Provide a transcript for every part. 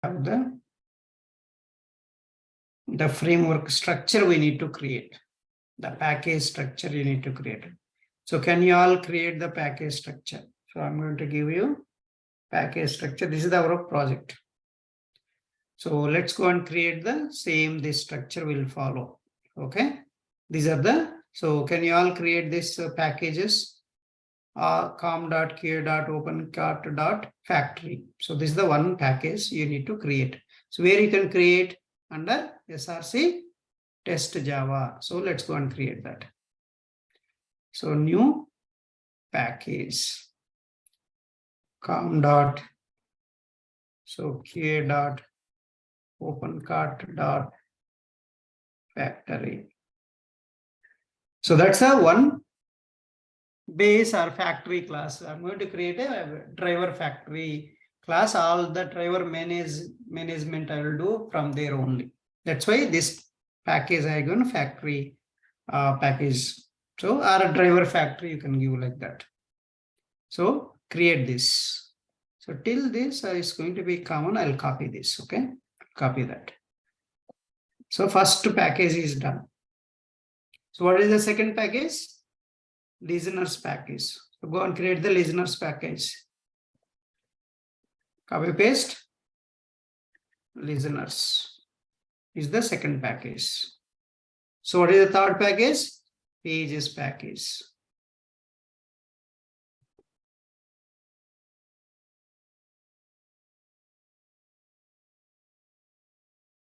have the framework structure we need to create. The package structure you need to create. So can you all create the package structure? So I'm going to give you package structure. This is our project. So let's go and create the same, this structure will follow. Okay. These are so can you all create this packages? com.qa.opencart.factory. So this is the one package you need to create. So where you can create under SRC test Java. So let's go and create that. So new package so qa.opencart.factory. So that's a one base or factory class. I'm going to create a driver factory class. All the driver management I will do from there only. That's why this package I go factory package. So or a driver factory you can give like that. So create this. So till this is going to be common. I'll copy this. Okay, copy that. So first package is done. So what is the second package? Listeners package. So go and create the listeners package. Copy paste. Listeners is the second package. So what is the third package? Pages package.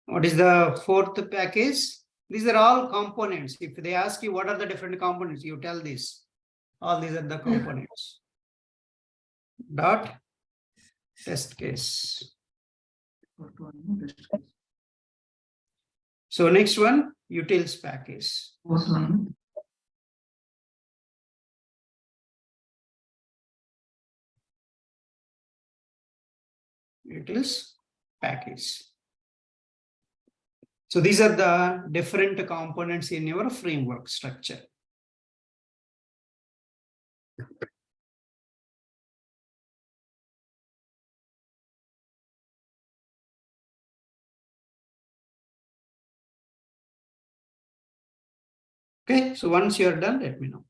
What is the fourth package? These are all components. If they ask you what are the different components, you tell this. All these are the components. Dot test case. So next one, utils package. Utils package. So these are the different components in your framework structure. Okay, so once you are done, let me know.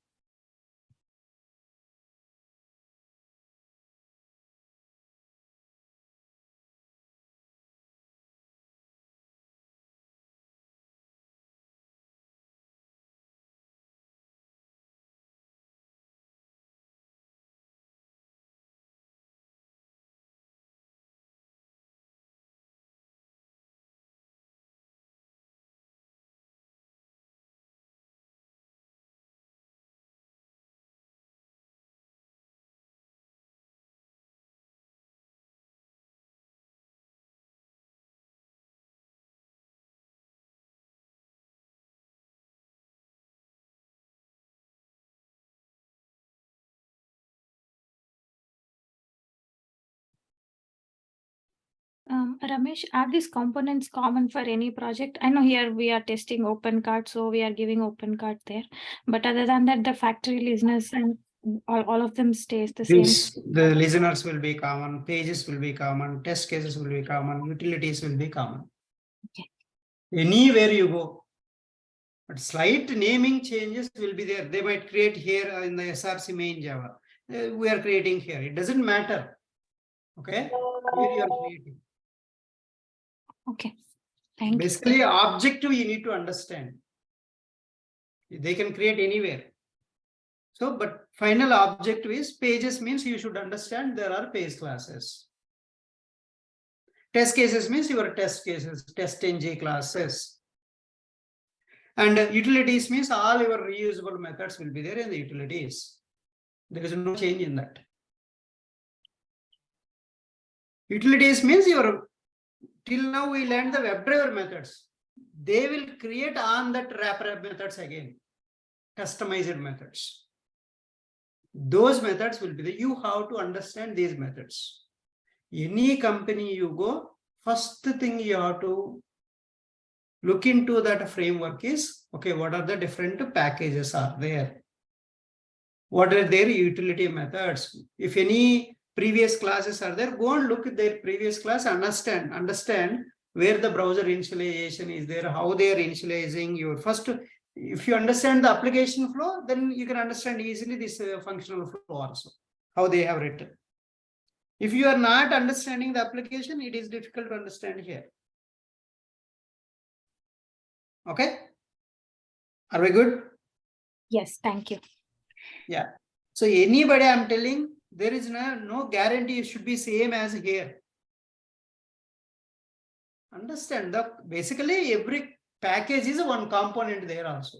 Ramesh, are these components common for any project? I know here we are testing OpenCart, so we are giving OpenCart there. But other than that, the factory listeners and all of them stays the same. The listeners will be common, pages will be common, test cases will be common, utilities will be common. Okay. Anywhere you go. But slight naming changes will be there. They might create here in the SRC main Java. We are creating here. It doesn't matter. Okay. Here you are creating. Okay. Thank you. Basically, objective you need to understand. They can create anywhere. So, but final objective is pages means you should understand there are page classes. Test cases means your test cases, test NG classes. And utilities means all your reusable methods will be there in the utilities. There is no change in that. Utilities means your, till now we learned the WebDriver methods. They will create on that wrapper methods again, customized methods. Those methods will be there. You have to understand these methods. Any company you go, first thing you have to look into that framework is, okay, what are the different packages are there? What are their utility methods? If any previous classes are there, go and look at their previous class, understand where the browser initialization is there, how they are initializing your first. If you understand the application flow, then you can understand easily this functional flow also, how they have written. If you are not understanding the application, it is difficult to understand here. Okay. Are we good? Yes, thank you. Yeah. So anybody I'm telling, there is no guarantee it should be same as here. Understand that basically every package is one component there also.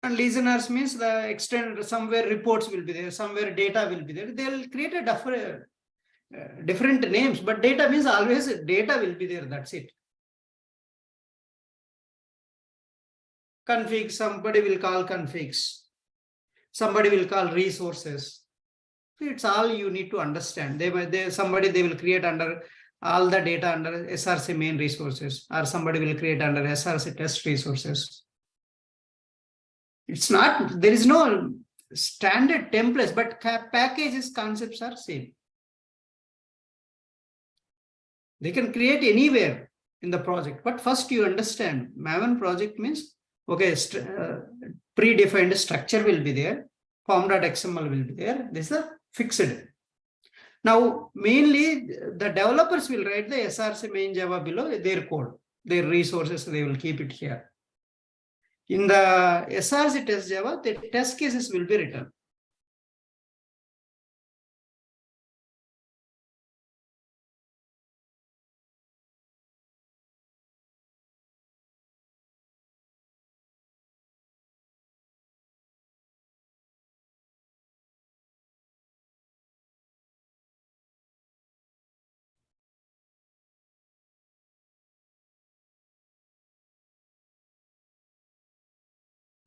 And listeners means the extent, somewhere reports will be there, somewhere data will be there. They'll create a different names, but data means always data will be there. That's it. Config, somebody will call configs. Somebody will call resources. It's all you need to understand. They will create under all the data under SRC main resources, or somebody will create under SRC test resources. It's not, there is no standard templates, but packages concepts are same. They can create anywhere in the project, but first you understand Maven project means, okay, predefined structure will be there, form.xml will be there. This is a fixed. Now, mainly the developers will write the SRC main Java below their code, their resources, they will keep it here. In the SRC test Java, the test cases will be written.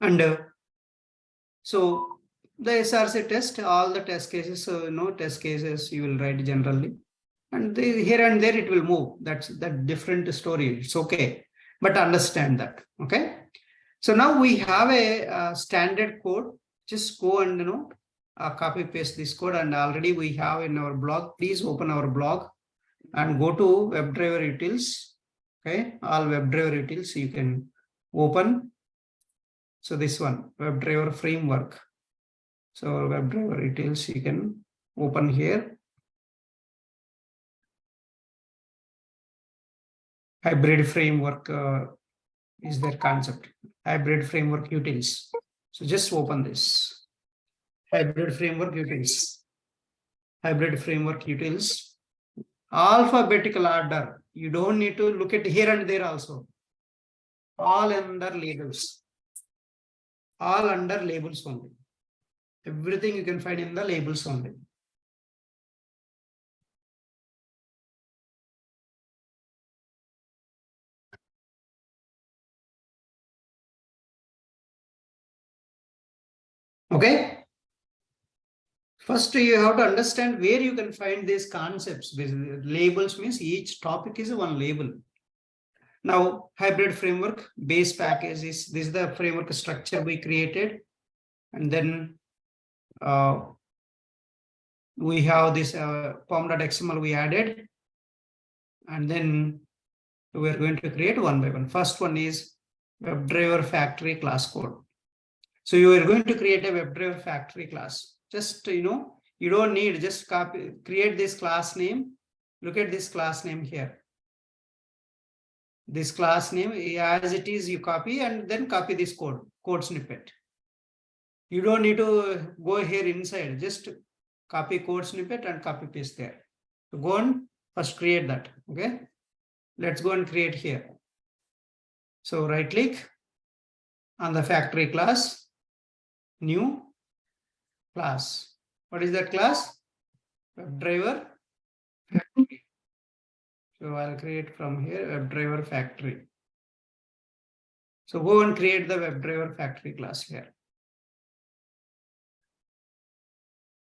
And so the SRC test, all the test cases, no test cases you will write generally. And here and there it will move. That's that different story. It's okay. But understand that. Okay. So now we have a standard code. Just go and copy paste this code, and already we have in our blog. Please open our blog and go to WebDriver utils. Okay, all WebDriver utils you can open. So this one, WebDriver framework. So WebDriver utils you can open here. Hybrid framework is their concept. Hybrid framework utils. So just open this. Hybrid framework utils. Hybrid framework utils. Alphabetical order. You don't need to look at here and there also. All under labels. All under labels only. Everything you can find in the labels only. Okay. First, you have to understand where you can find these concepts. Labels means each topic is one label. Now, hybrid framework base package is this is the framework structure we created, and then we have this form.xml we added, and then we are going to create one by one. First one is WebDriver factory class code. So you are going to create a WebDriver factory class. Just you don't need, just copy, create this class name. Look at this class name here. This class name as it is, you copy and then copy this code snippet. You don't need to go here inside, just copy code snippet and copy paste there. So go and first create that. Okay, let's go and create here. So right click on the factory class, new class. What is that class? WebDriver factory. So I'll create from here WebDriver factory. So go and create the WebDriver factory class here.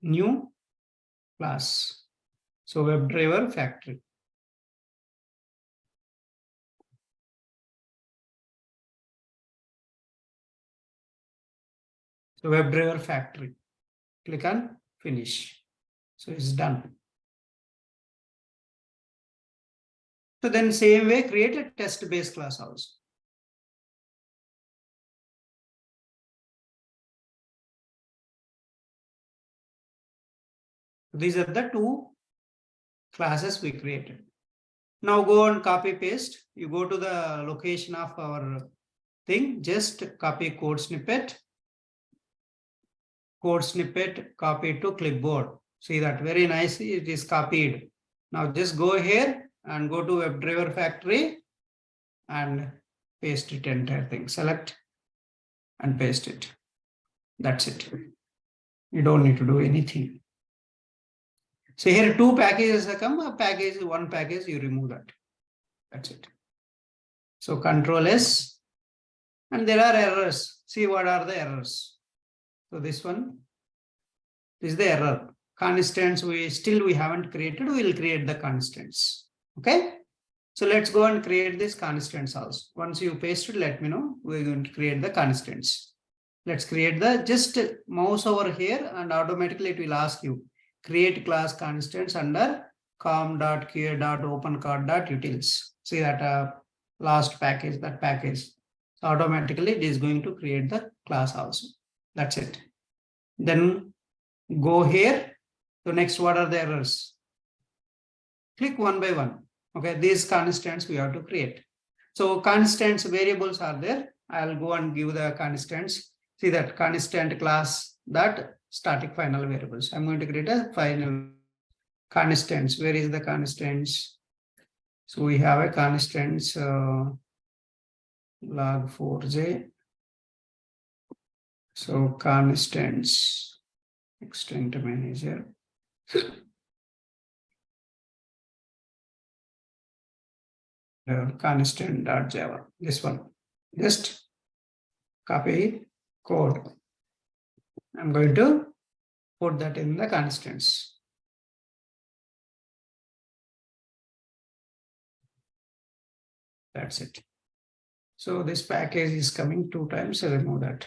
New class. So WebDriver factory. So WebDriver factory. Click on finish. So it's done. So then same way, create a test base class also. These are the two classes we created. Now go and copy paste. You go to the location of our thing, just copy code snippet, copy to clipboard. See that very nicely it is copied. Now just go here and go to WebDriver factory and paste it entire thing. Select and paste it. That's it. You don't need to do anything. So here two packages come, one package, you remove that. That's it. So Control S, and there are errors. See what are the errors. So this one is the error. Constants we haven't created, we will create the constants. Okay. So let's go and create these constants also. Once you paste it, let me know. We're going to create the constants. Let's create just mouse over here and automatically it will ask you create class constants under com.qr.opencard.utils. See that last package, that package. So automatically it is going to create the class also. That's it. Then go here. So next, what are the errors? Click one by one. Okay, these constants we have to create. So constants variables are there. I'll go and give the constants. See that constant class, that static final variables. I'm going to create a final constants. Where is the constants? So we have a constants log4j. So constants extent manager. Constant.java. This one. Just copy code. I'm going to put that in the constants. That's it. So this package is coming 2 times, so remove that.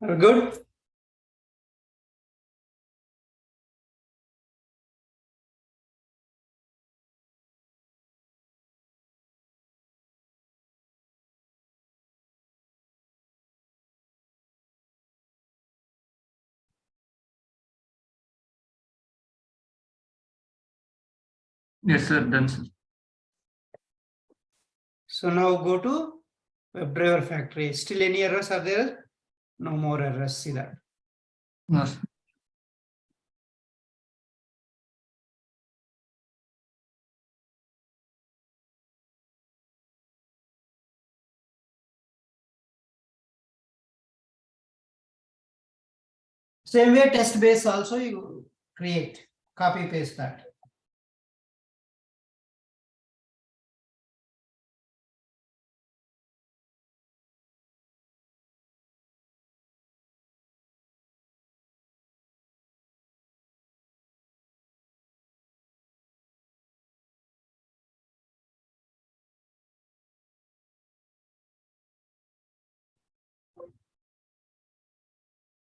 Are we good? Yes, sir. Done, sir. So now go to WebDriver factory. Still any errors are there? No more errors. See that. No, sir. Same way test base also you create. Copy paste that.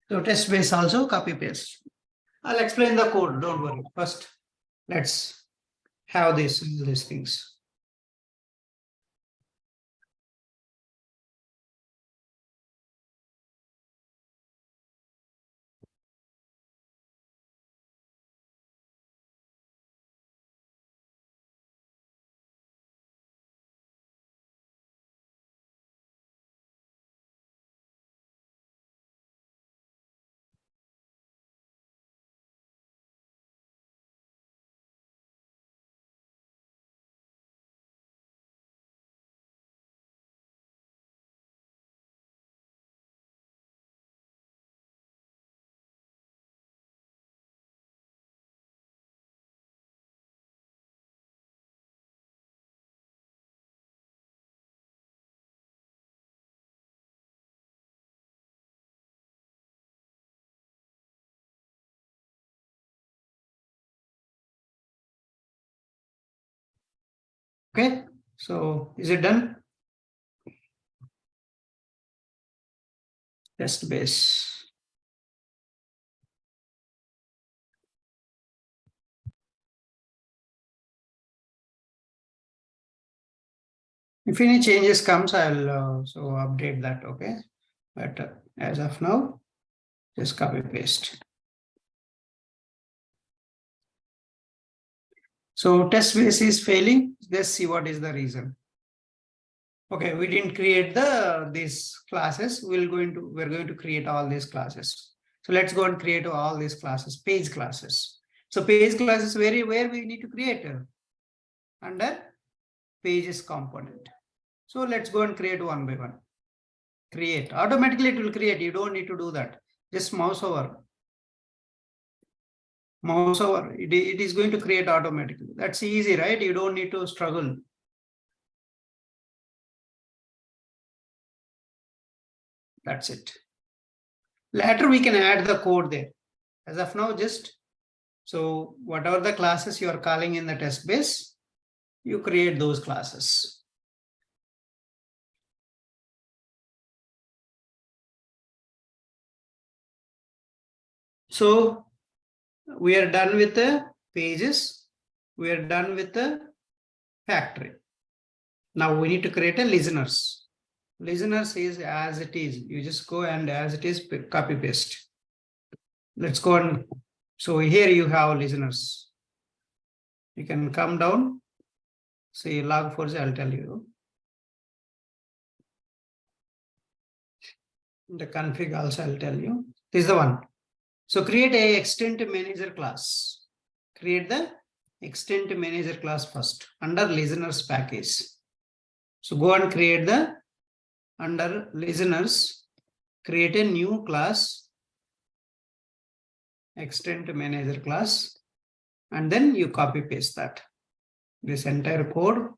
So test base also copy paste. I'll explain the code. Don't worry. First, let's have these things. Okay, so is it done? Test base. If any changes comes, I'll so update that. Okay, but as of now, just copy paste. So test base is failing. Let's see what is the reason. Okay, we didn't create these classes. We're going to create all these classes. So let's go and create all these classes, page classes. So page classes where we need to create under pages component. So let's go and create one by one. Create. Automatically it will create. You don't need to do that. Just mouse over. Mouse over. It is going to create automatically. That's easy, right? You don't need to struggle. That's it. Later we can add the code there. As of now, just so whatever the classes you are calling in the test base, you create those classes. So we are done with the pages. We are done with the factory. Now we need to create a listeners. Listeners is as it is. You just go and as it is, copy paste. Let's go and so here you have listeners. You can come down. See log4j, I'll tell you. The config also I'll tell you. This is the one. So create a extent manager class. Create the extent manager class first under listeners package. So go and create the under listeners, create a new class, extent manager class, and then you copy paste that. This entire code,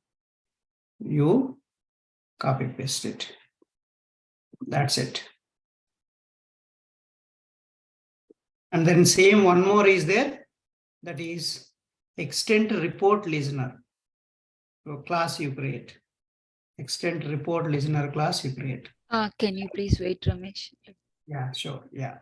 you copy paste it. That's it. And then same one more is there, that is extent report listener. So class you create. Extent report listener class you create. Can you please wait, Ramesh? Yeah, sure. Yeah.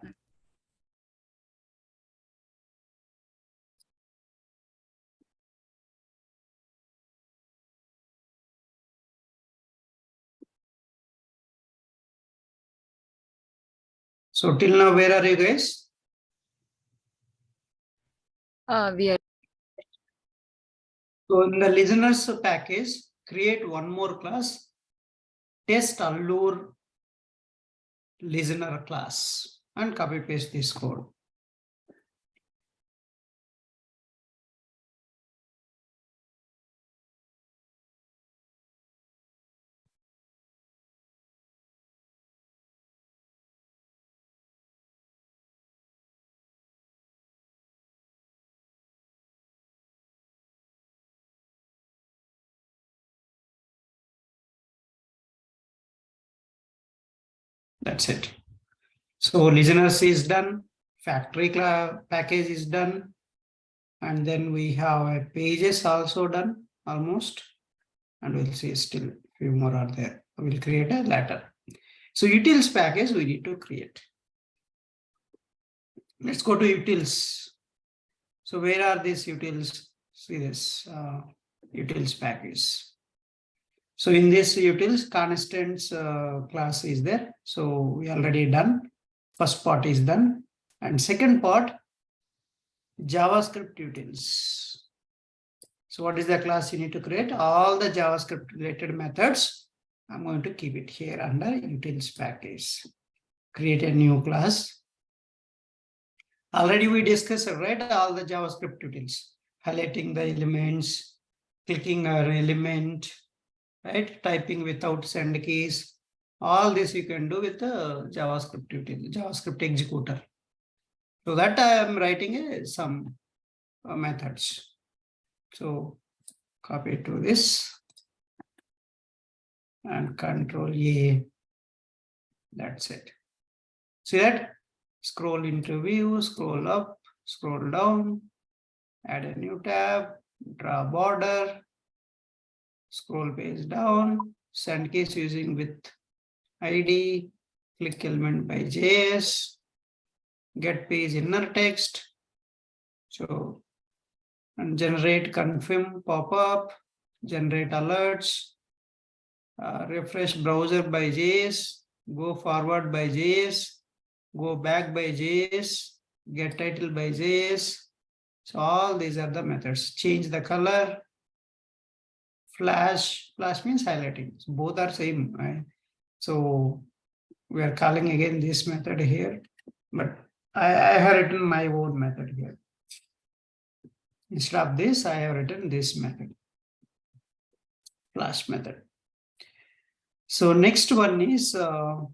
So till now, where are you guys? We are So in the listeners package, create one more class, test allure listener class, and copy paste this code. That's it. So listeners is done, factory package is done, and then we have a pages also done almost, and we'll see still few more are there. We'll create a later. So utils package we need to create. Let's go to utils. So where are these utils? See this utils package. So in this utils constants class is there. So we already done. First part is done. And second part, JavaScript utils. So what is the class you need to create? All the JavaScript related methods. I'm going to keep it here under utils package. Create a new class. Already we discussed, right? All the JavaScript utils. Highlighting the elements, clicking an element, right? Typing without send keys. All this you can do with the JavaScript util, JavaScript executor. So that I am writing some methods. So copy to this and Control A. That's it. See that? Scroll into view, scroll up, scroll down, add a new tab, draw border, Scroll page down, send case using with ID, click element by JS, get page inner text. So, and generate confirm pop-up, generate alerts, refresh browser by JS, go forward by JS, go back by JS, get title by JS. So all these are the methods. Change the color, flash means highlighting. So both are same, right? So we are calling again this method here, but I have written my own method here. Instead of this, I have written this method, flash method. So next one is time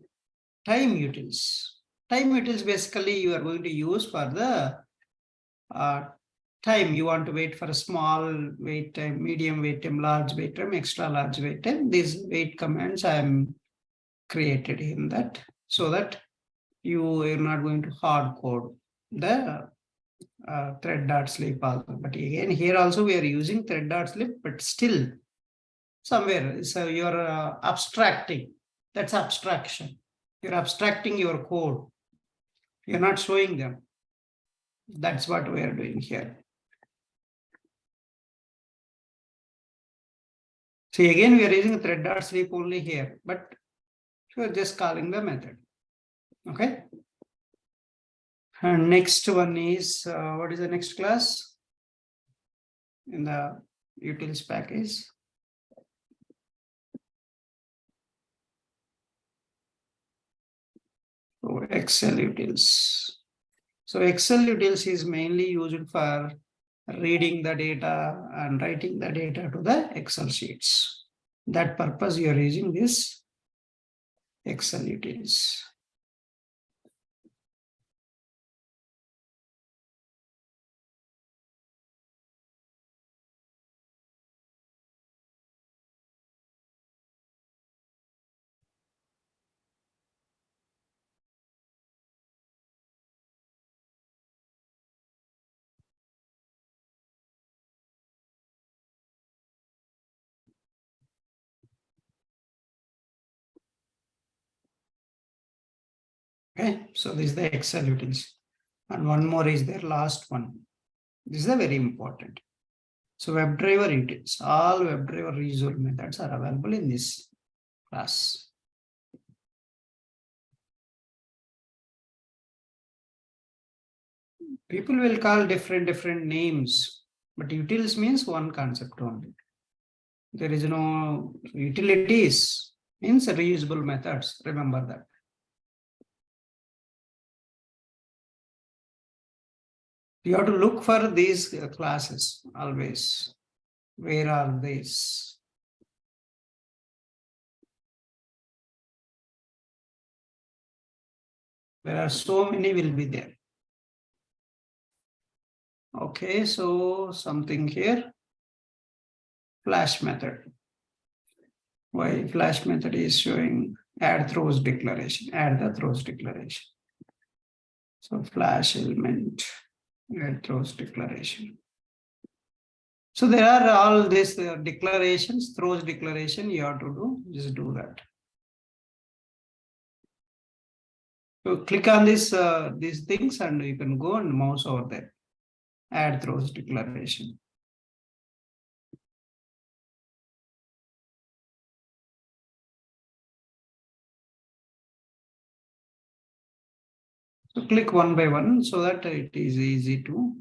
utils. Time utils basically you are going to use for the time you want to wait for a small wait time, medium wait time, large wait time, extra large wait time. These wait commands I am created in that so that you are not going to hard code the thread.sleep also. But again, here also we are using thread.sleep, but still somewhere. So you're abstracting. That's abstraction. You're abstracting your code. You're not showing them. That's what we are doing here. See, again, we are using thread.sleep only here, but we are just calling the method. Okay. And next one is, what is the next class? In the utils package. So Excel utils. So Excel utils is mainly used for reading the data and writing the data to the Excel sheets. That purpose you are using this Excel utils. Okay, so this is the Excel utils. And one more is their last one. This is a very important. So WebDriver utils, all WebDriver reusable methods are available in this class. People will call different names, but utils means one concept only. There is no utilities, means reusable methods. Remember that. You have to look for these classes always. Where are these? There are so many will be there. Okay, so something here. Flash method. Why flash method is showing add throws declaration, add the throws declaration. So flash element, add throws declaration. So there are all these declarations, throws declaration you have to do, just do that. So click on this these things and you can go and mouse over there. Add throws declaration. So click one by one so that it is easy to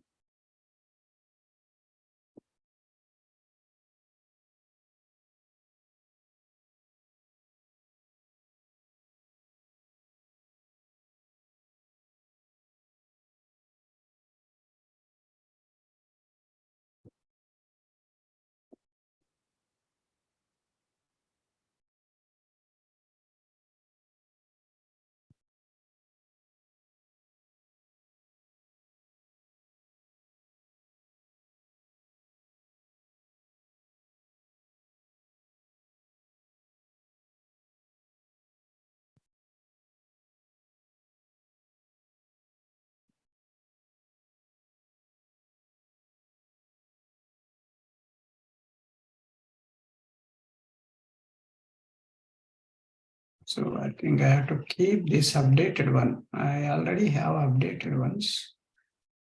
So I think I have to keep this updated one. I already have updated ones.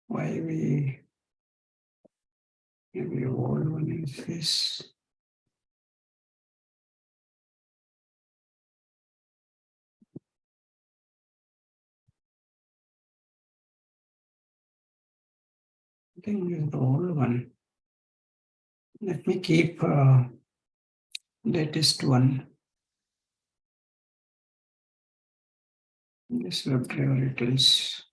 Why maybe old one is this. I think it's the old one. Let me keep latest one. This web driver it is.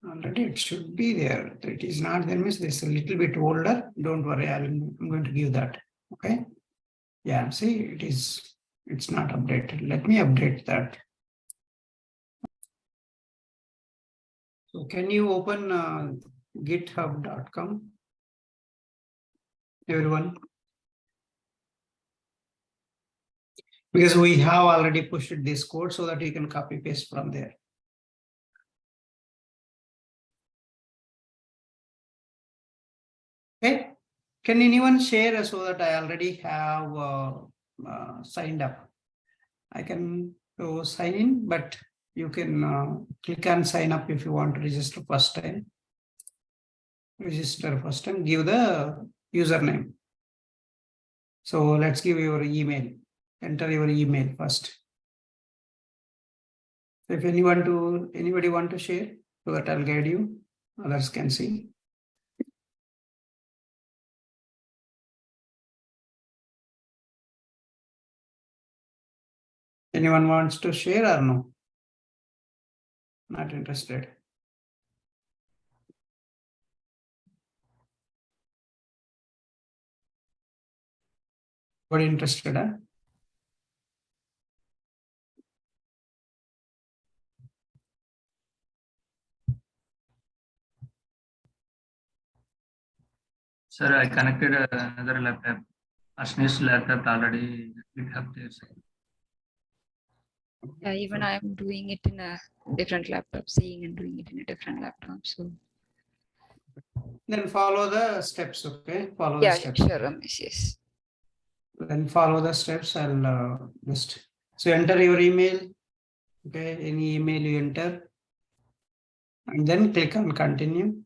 Already it should be there. It is not there means this is a little bit older. Don't worry, I'm going to give that. Okay. Yeah, see, it's not updated. Let me update that. So can you open github.com? Everyone? Because we have already pushed this code so that you can copy paste from there. Okay. Can anyone share so that I already have signed up? I can go sign in, but you can click and sign up if you want to register first time. Register first time, give the username. So let's give your email. Enter your email first. If anybody want to share, so that I'll guide you, others can see. Anyone wants to share or no? Not interested. But interested, huh? Sir, I connected another laptop. Ashni's laptop already GitHub there. Sir. Yeah, even I am doing it in a different laptop, seeing and doing it in a different laptop. So Then follow the steps, okay? Follow the yeah, steps. sure, Ramesh. Yes. Then follow the steps. I'll just so enter your email. Okay, any email you enter, and then click on continue.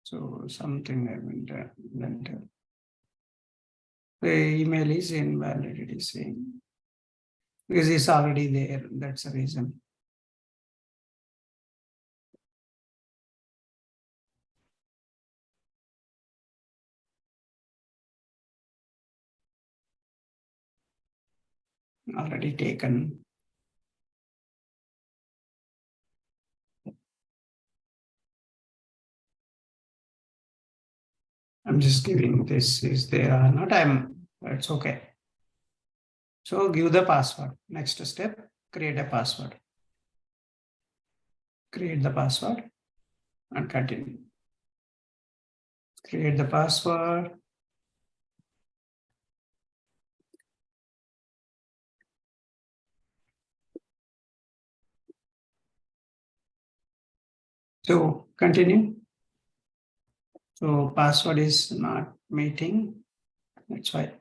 So something I will enter. The email is invalid. It is saying because it's already there. That's the reason. Already taken. I'm just giving this is there or not. It's okay. So give the password. Next step, create a password. Create the password and continue. Create the password. So continue. So password is not meeting. That's why.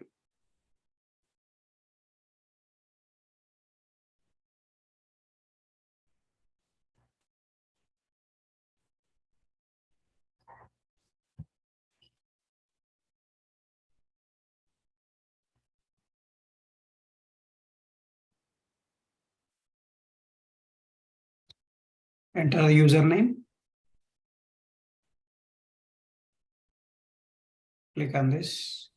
Enter the username. Click on this.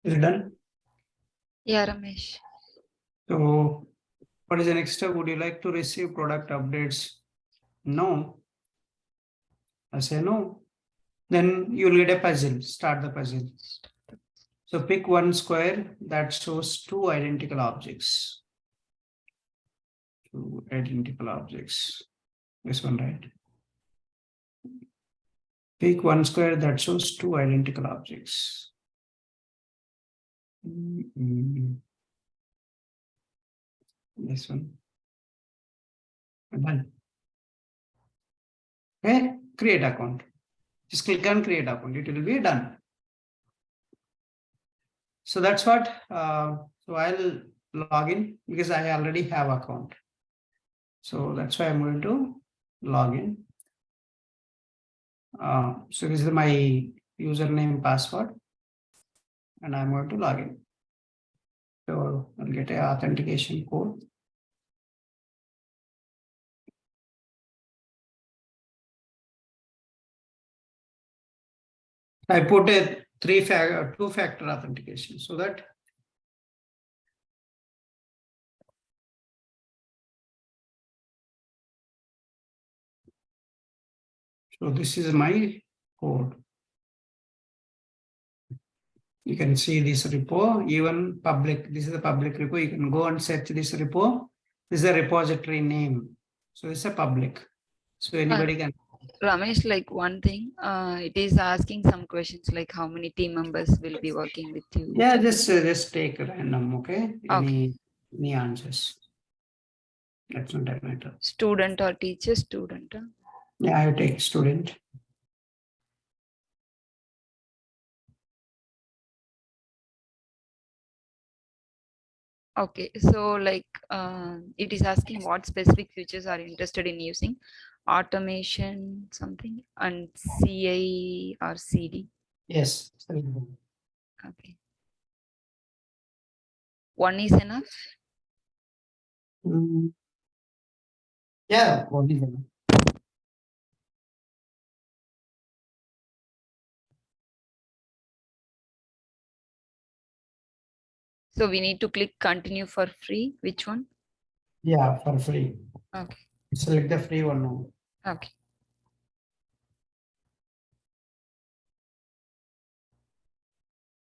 Is it done? Yeah, Ramesh. So what is the next step? Would you like to receive product updates? No. I say no. Then you'll get a puzzle. Start the puzzle. So pick one square that shows two identical objects. Two identical objects. This one, right? Pick one square that shows two identical objects. This one. Done. Okay, create account. Just click on create account. It will be done. So that's what. So I'll log in because I already have account. So that's why I'm going to log in. So this is my username, password, and I'm going to log in. So I'll get an authentication code. I put a two-factor authentication so that so this is my code. You can see this repo, even public. This is the public repo. You can go and search this repo. This is a repository name. So it's a public. So anybody can. Ramesh, like one thing, it is asking some questions like how many team members will be working with you. Yeah, just take random, okay? Okay. Any answers. That's not a matter. Student or teacher, student. Huh? Yeah, I take student. Okay, so like it is asking what specific features are you interested in using, automation, something, and CA or CD. Yes. Okay. One is enough. Yeah, what is it? So we need to click continue for free. Which one? Yeah, for free. Okay. Select the free one now. Okay.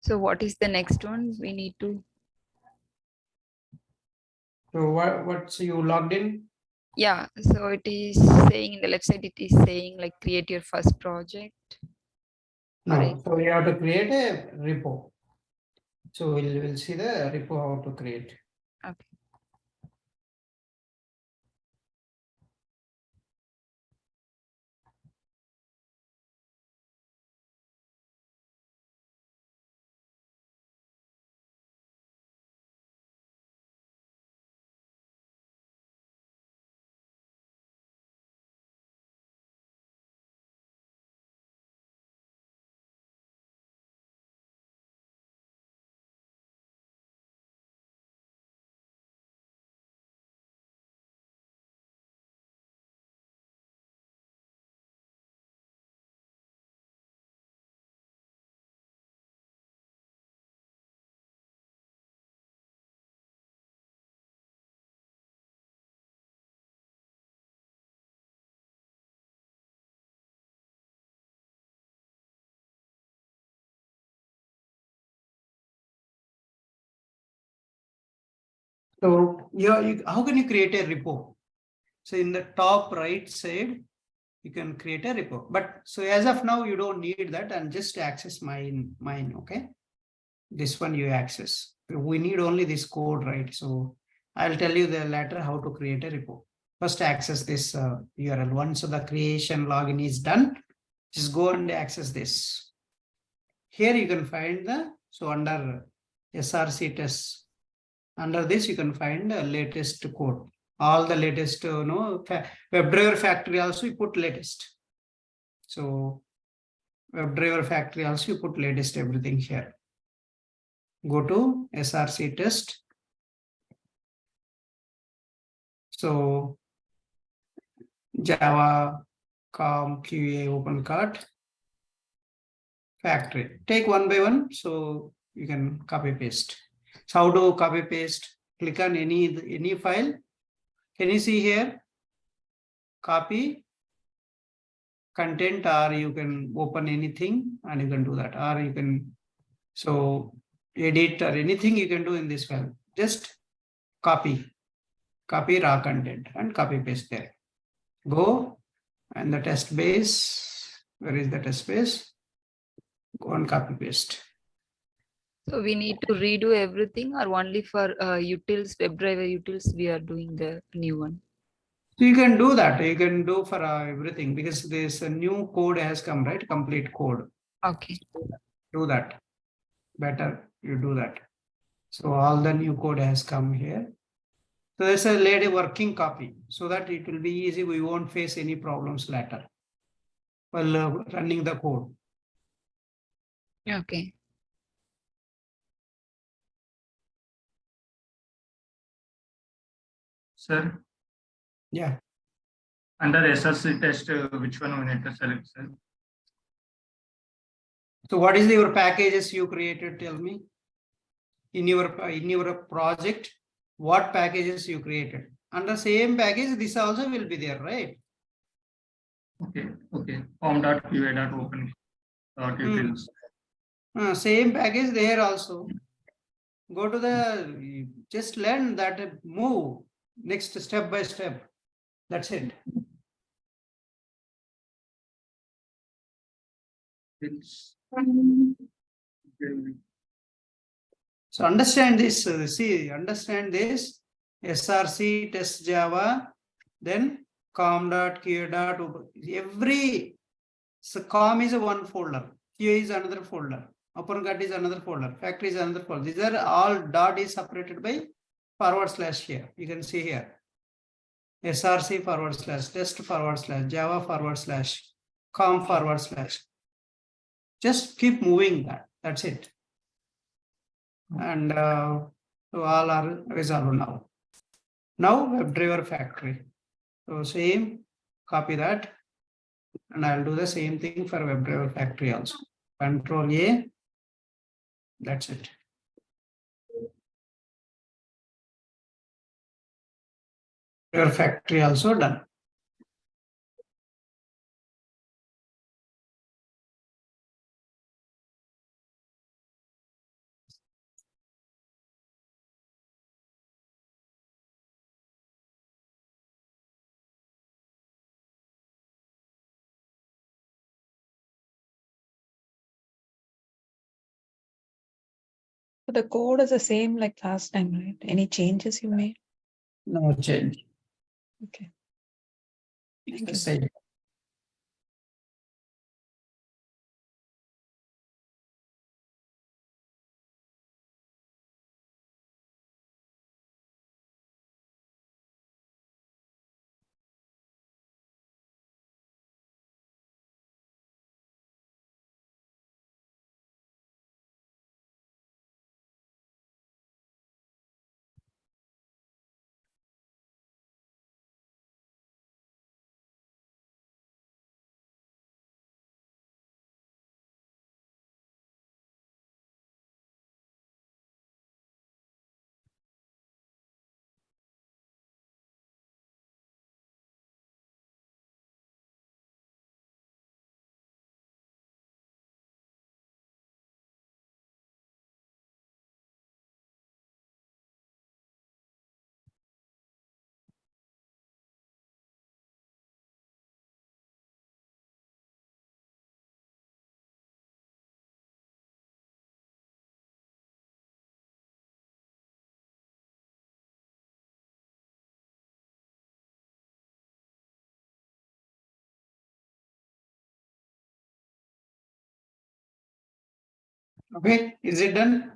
So what is the next one? We need to. So what's you logged in? Yeah. So it is saying in the left side, it is saying like create your first project. No, Right. so we have to create a repo. So we'll see the repo how to create. Okay. So how can you create a repo? So in the top right side, you can create a repo. But so as of now, you don't need that and just access mine, okay? This one you access. We need only this code, right? So I'll tell you the later how to create a repo. First access this URL. Once the creation login is done, just go and access this. Here you can find so under SRC tests, under this you can find the latest code. All the latest, WebDriver factory also you put latest. So WebDriver factory also you put latest everything here. Go to SRC test. So Java, COM, QA, OpenCart, factory. Take one by one. So you can copy paste. So how to copy paste? Click on any file. Can you see here? Copy content, or you can open anything and you can do that, or you can edit or anything you can do in this file. Just copy raw content and copy paste there. Go and the test base. Where is the test base? Go and copy paste. So we need to redo everything, or only for utils, WebDriver utils, we are doing the new one. So you can do that. You can do for everything, because this new code has come, right? Complete code. Okay. Do that. Better you do that. So all the new code has come here. So there's a laid working copy, so that it will be easy. We won't face any problems later while running the code. Okay. Sir, Yeah. under SRC test, which one we need to select, sir? So what is your packages you created? Tell me. In your project, what packages you created? Under same package, this also will be there, right? Okay. form.qa.open.utils. Same package there also. Go to the, just learn that, move next step by step. That's it. It's So understand this, understand this, SRC, test Java, then com.qa. Every, so com is one folder, QA is another folder, OpenCart is another folder, factory is another folder. These are all dot is separated by / here. You can see here. SRC / test / Java / com / just keep moving that. That's it. And so all are resolved now. Now WebDriver factory. So same, copy that, and I'll do the same thing for WebDriver factory also. Control A. That's it. Your factory also done. The code is the same like last time, right? Any changes you made? No change. Okay. Thank you. Same. Okay, is it done?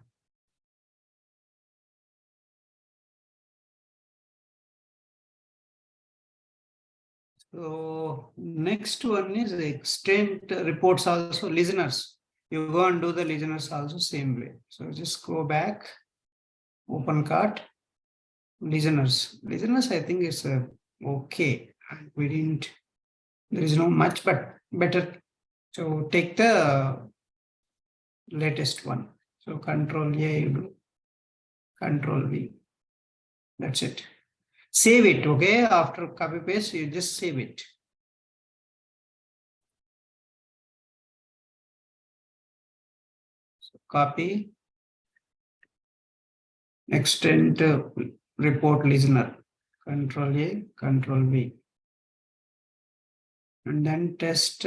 So next one is extent reports also, listeners. You go and do the listeners also same way. So just go back, OpenCart, listeners. Listeners, I think is okay. We didn't, there is no much, but better. So take the latest one. So Control A, you do. Control V. That's it. Save it, okay? After copy paste, you just save it. So copy. Extend report listener. Control A, Control V. And then test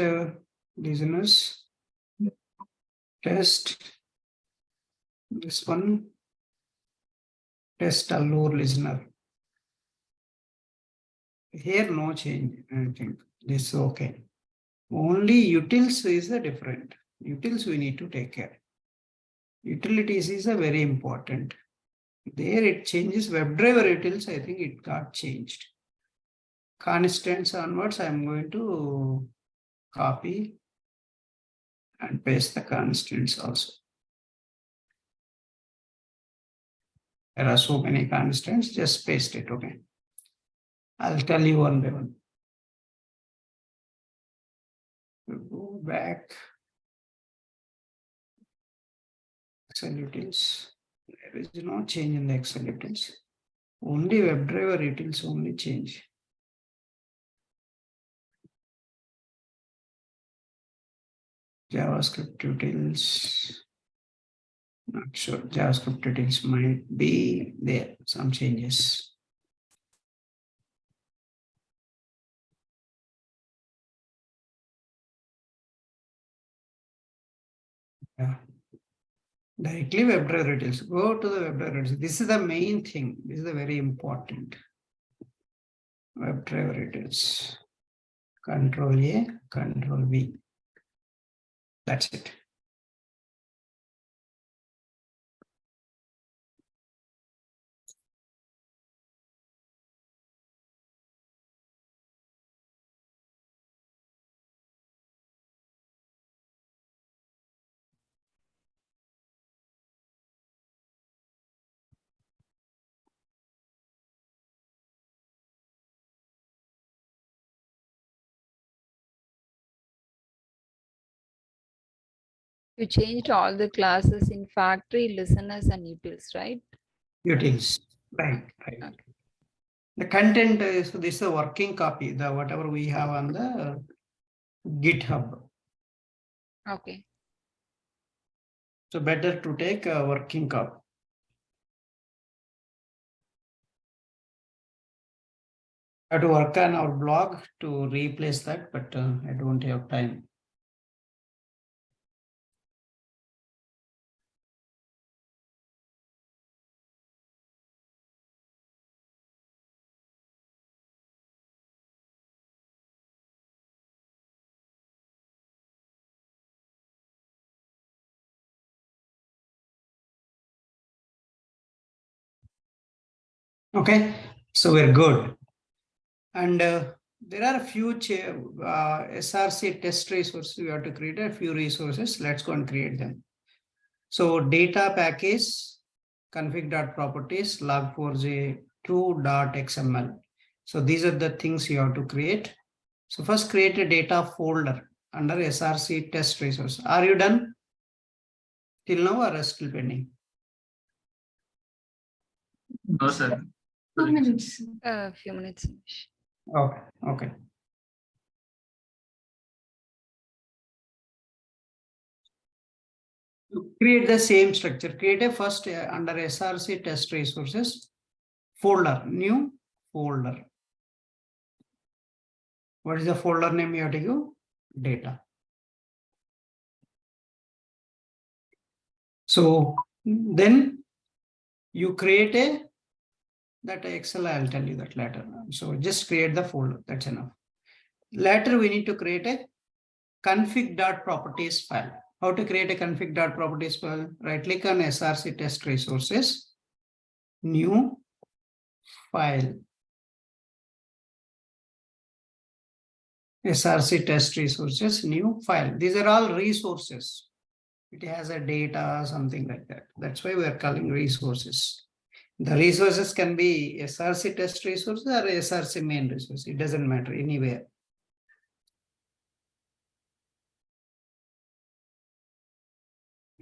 listeners. Test this one. Test allure listener. Here no change, I think. This is okay. Only utils is the different. Utils we need to take care. Utilities is a very important. There it changes. WebDriver utils, I think it got changed. Constants onwards, I'm going to copy and paste the constants also. There are so many constants, just paste it, okay? I'll tell you one by one. Go back. Excel utils. There is no change in the Excel utils. Only WebDriver utils only change. JavaScript utils. Not sure. JavaScript utils might be there. Some changes. Yeah. Directly WebDriver utils. Go to the WebDriver utils. This is the main thing. This is the very important. WebDriver utils. Control A, Control V. That's it. You changed all the classes in factory, listeners, and utils, right? Utils. Right. Okay. The content is, this is a working copy, the whatever we have on the GitHub. Okay. So better to take a working copy. I have to work on our blog to replace that, but I don't have time. Okay, so we're good. And there are a few SRC test resources. We have to create a few resources. Let's go and create them. So data package, config.properties, log4j2.xml. So these are the things you have to create. So first create a data folder under SRC test resource. Are you done till now or still pending? No, sir. 2 minutes. A few minutes. Okay, okay. To create the same structure, create a first under SRC test resources folder, new folder. What is the folder name you have to give? Data. So then you create that Excel, I'll tell you that later. So just create the folder, that's enough. Later we need to create a config.properties file. How to create a config.properties file? Right click on SRC test resources, new file. SRC test resources, new file. These are all resources. It has a data, something like that. That's why we are calling resources. The resources can be SRC test resources or SRC main resource. It doesn't matter anywhere.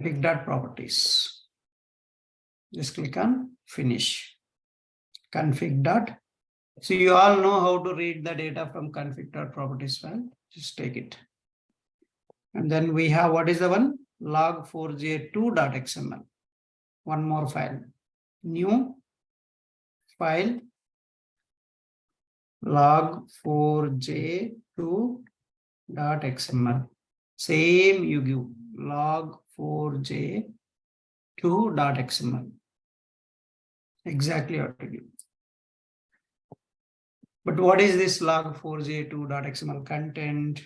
Config.properties. Just click on finish. Config dot. So you all know how to read the data from config.properties file. Just take it. And then we have, what is the one? log4j2.xml. One more file. New file log4j2.xml. Same you give log4j2.xml. Exactly what to give. But what is this log4j2.xml content?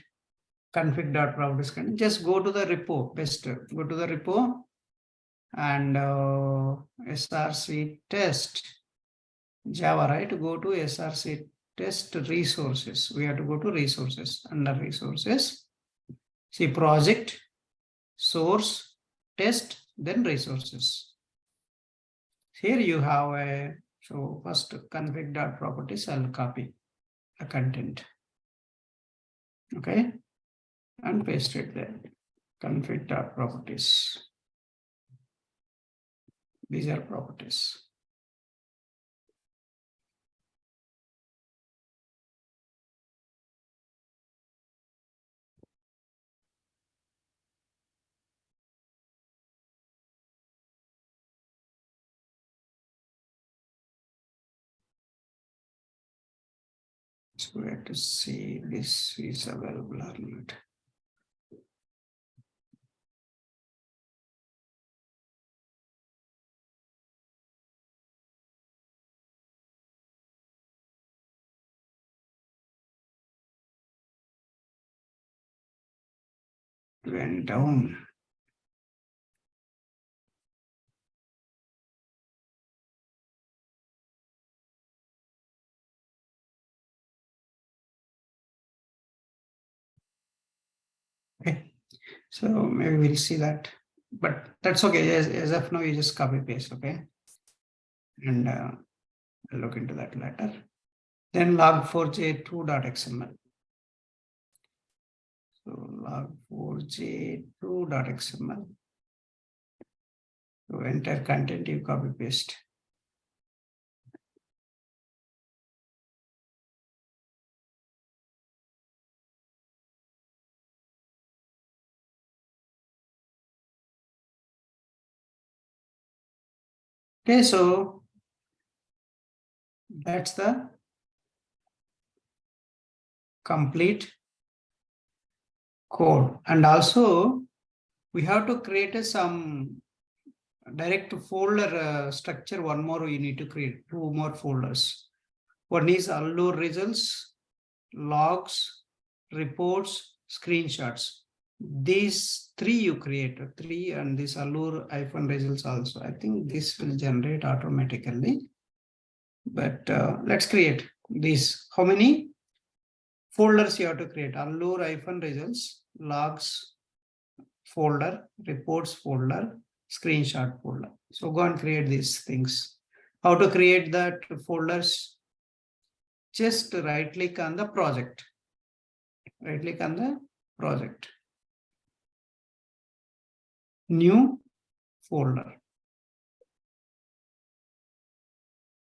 Config.properties content. Just go to the repo, best. Go to the repo and src test Java, right? Go to src test resources. We have to go to resources. Under resources, see project, source, test, then resources. Here you have a, so first config.properties, I'll copy the content. Okay, and paste it there. Config.properties. These are properties. So we have to see this is available or not. Went down. Okay, so maybe we'll see that, but that's okay. As of now, you just copy paste, okay, and I'll look into that later. Then log4j2.xml. So log4j2.xml. So enter content, you copy paste. Okay, so that's the complete code. And also we have to create some direct folder structure. One more we need to create, two more folders. One is Allure results, logs, reports, screenshots. These three you create, three, and this Allure -results also. I think this will generate automatically. But let's create these. How many folders you have to create? Allure -results, logs folder, reports folder, screenshot folder. So go and create these things. How to create that folders? Just right click on the project. Right click on the project. New folder.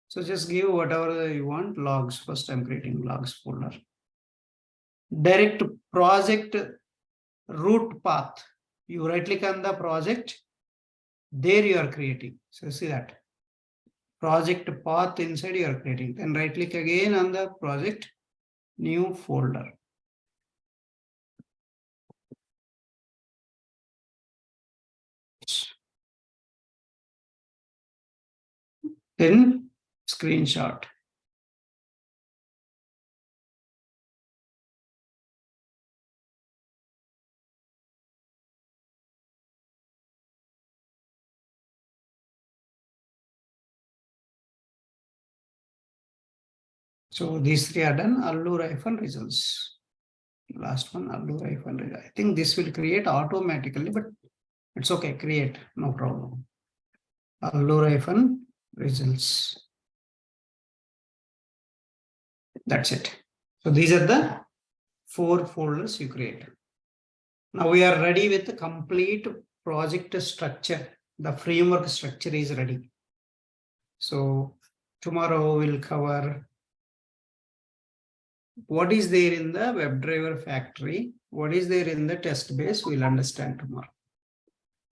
So just give whatever you want. Logs. First I'm creating logs folder. Direct project root path. You right click on the project. There you are creating. So see that. Project path inside you are creating. Then right click again on the project. New folder. Then screenshot. So these three are done. Allure -results. Last one, Allure -results. I think this will create automatically, but it's okay. Create, no problem. Allure -results. That's it. So these are the 4 folders you create. Now we are ready with the complete project structure, the framework structure is ready. So tomorrow we'll cover what is there in the WebDriver factory, what is there in the test base, we'll understand tomorrow.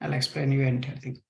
I'll explain you entire thing.